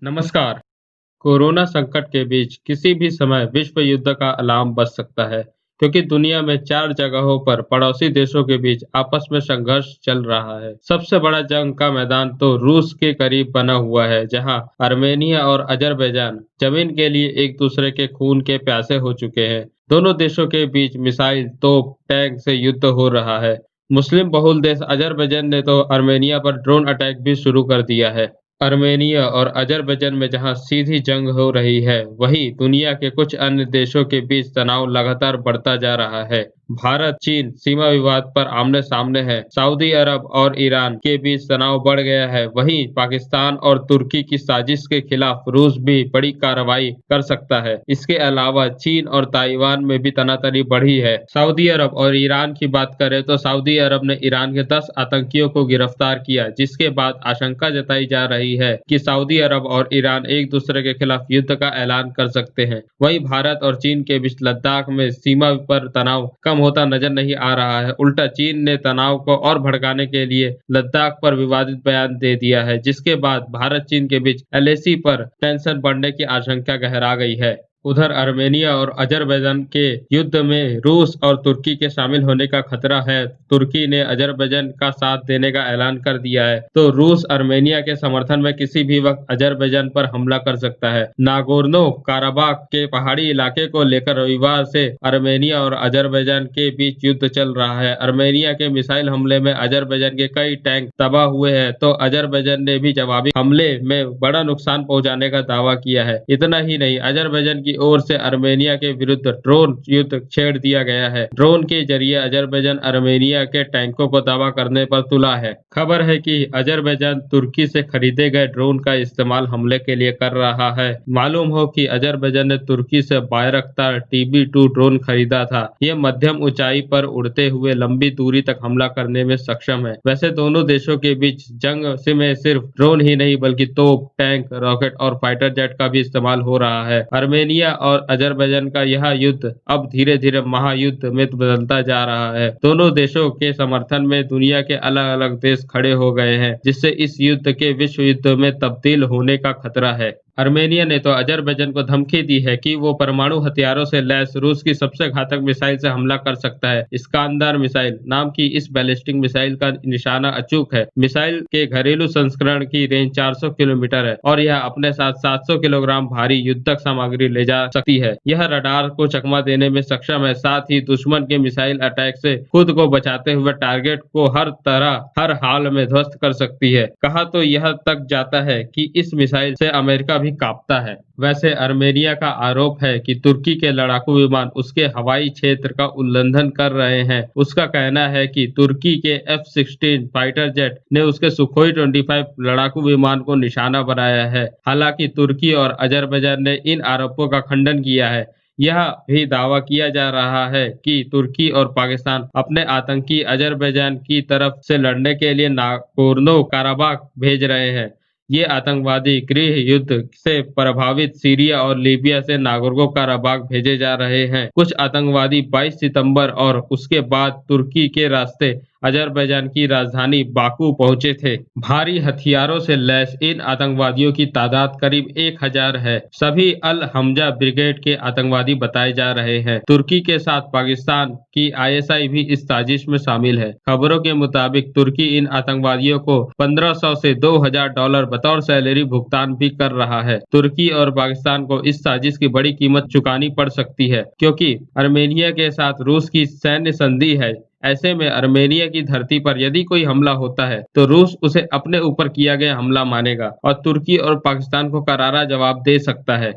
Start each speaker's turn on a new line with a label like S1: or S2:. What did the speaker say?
S1: नमस्कार। कोरोना संकट के बीच किसी भी समय विश्व युद्ध का अलार्म बज सकता है, क्योंकि दुनिया में 4 जगहों पर पड़ोसी देशों के बीच आपस में संघर्ष चल रहा है। सबसे बड़ा जंग का मैदान तो रूस के करीब बना हुआ है, जहां आर्मेनिया और अजरबैजान जमीन के लिए एक दूसरे के खून के प्यासे हो चुके हैं। दोनों देशों के बीच मिसाइल, तोप, टैंक से युद्ध हो रहा है। मुस्लिम बहुल देश अजरबैजान ने तो आर्मेनिया पर ड्रोन अटैक भी शुरू कर दिया है। आर्मेनिया और अज़रबैजान में जहां सीधी जंग हो रही है, वहीं दुनिया के कुछ अन्य देशों के बीच तनाव लगातार बढ़ता जा रहा है। भारत चीन सीमा विवाद पर आमने-सामने है। सऊदी अरब और ईरान के बीच तनाव बढ़ गया है। वहीं पाकिस्तान और तुर्की की साजिश के खिलाफ रूस भी बड़ी कार्रवाई कर सकता है। इसके अलावा चीन और ताइवान में भी तनातनी बढ़ी है। सऊदी अरब और ईरान की बात करें तो सऊदी अरब ने ईरान के 10 आतंकियों को गिरफ्तार किया, जिसके बाद आशंका जताई जा रही है कि सऊदी अरब और ईरान एक दूसरे के खिलाफ युद्ध का ऐलान कर सकते हैं। वहीं भारत और चीन के बीच लद्दाख में सीमा पर तनाव कम होता नजर नहीं आ रहा है। उल्टा चीन ने तनाव को और भड़काने के लिए लद्दाख पर विवादित बयान दे दिया है, जिसके बाद भारत चीन के बीच एलएसी पर टेंशन बढ़ने की आशंका गहरा गई है। उधर आर्मेनिया और अजरबैजान के युद्ध में रूस और तुर्की के शामिल होने का खतरा है। तुर्की ने अजरबैजान का साथ देने का ऐलान कर दिया है, तो रूस आर्मेनिया के समर्थन में किसी भी वक्त अजरबैजान पर हमला कर सकता है। नागोर्नो काराबाख के पहाड़ी इलाके को लेकर रविवार से आर्मेनिया और अजरबैजान के बीच युद्ध चल रहा है। आर्मेनिया के मिसाइल हमले में अजरबैजान के कई टैंक तबाह हुए हैं, तो अजरबैजान ने भी जवाबी हमले में बड़ा नुकसान पहुंचाने का दावा किया है। इतना ही नहीं, अजरबैजान की ओर से आर्मेनिया के विरुद्ध ड्रोन युद्ध छेड़ दिया गया है। ड्रोन के जरिए अजरबैजान आर्मेनिया के टैंकों को तबाह करने पर तुला है। खबर है कि अजरबैजान तुर्की से खरीदे गए ड्रोन का इस्तेमाल हमले के लिए कर रहा है। मालूम हो कि अजरबैजान ने तुर्की से बायरक्तार TB2 ड्रोन खरीदा था। ये मध्यम ऊंचाई पर उड़ते हुए लंबी दूरी तक हमला करने में सक्षम है। वैसे दोनों देशों के बीच जंग में सिर्फ ड्रोन ही नहीं, बल्कि तोप, टैंक, रॉकेट और फाइटर जेट का भी इस्तेमाल हो रहा है। आर्मेनिया और अजरबैजान का यह युद्ध अब धीरे-धीरे महायुद्ध में बदलता जा रहा है। दोनों देशों के समर्थन में दुनिया के अलग-अलग देश खड़े हो गए हैं, जिससे इस युद्ध के विश्व युद्ध में तब्दील होने का खतरा है। आर्मेनिया ने तो अजरबैजान को धमकी दी है कि वो परमाणु हथियारों से लैस रूस की सबसे घातक मिसाइल से हमला कर सकता है। इस्कांदर मिसाइल नाम की इस बैलिस्टिक मिसाइल का निशाना अचूक है। मिसाइल के घरेलू संस्करण की रेंज 400 किलोमीटर है और यह अपने साथ 700 किलोग्राम भारी युद्धक सामग्री ले जा सकती है। यह रडार को चकमा देने में सक्षम है, साथ ही दुश्मन के मिसाइल अटैक से खुद को बचाते हुए टारगेट को हर तरह हर हाल में ध्वस्त कर सकती है। कहा तो यह तक जाता है कि इस मिसाइल से अमेरिका भी कांपता है। वैसे आर्मेनिया का आरोप है कि तुर्की के लड़ाकू विमान उसके हवाई क्षेत्र का उल्लंघन कर रहे हैं। उसका कहना है कि तुर्की के F-16 फाइटर जेट ने उसके सुखोई 25 लड़ाकू विमान को निशाना बनाया है। हालांकि तुर्की और अजरबैजान ने इन आरोपों का खंडन किया है। यह भी दावा किया जा रहा है कि तुर्की और पाकिस्तान अपने आतंकी अजरबैजान की तरफ से लड़ने के लिए नागोर्नो काराबाख भेज रहे हैं। ये आतंकवादी गृह युद्ध से प्रभावित सीरिया और लीबिया से नागोर्नो काराबाख भेजे जा रहे हैं। कुछ आतंकवादी 22 सितंबर और उसके बाद तुर्की के रास्ते अजरबैजान की राजधानी बाकू पहुंचे थे। भारी हथियारों से लैस इन आतंकवादियों की तादाद करीब 1000 है। सभी अल हमजा ब्रिगेड के आतंकवादी बताए जा रहे हैं। तुर्की के साथ पाकिस्तान की ISI भी इस साजिश में शामिल है। खबरों के मुताबिक तुर्की इन आतंकवादियों को 1500 से $2000 बतौर सैलरी भुगतान भी कर रहा है। तुर्की और पाकिस्तान को इस साजिश की बड़ी कीमत चुकानी पड़ सकती है, क्योंकि आर्मेनिया के साथ रूस की सैन्य संधि है। ऐसे में आर्मेनिया की धरती पर यदि कोई हमला होता है, तो रूस उसे अपने ऊपर किया गया हमला मानेगा और तुर्की और पाकिस्तान को करारा जवाब दे सकता है।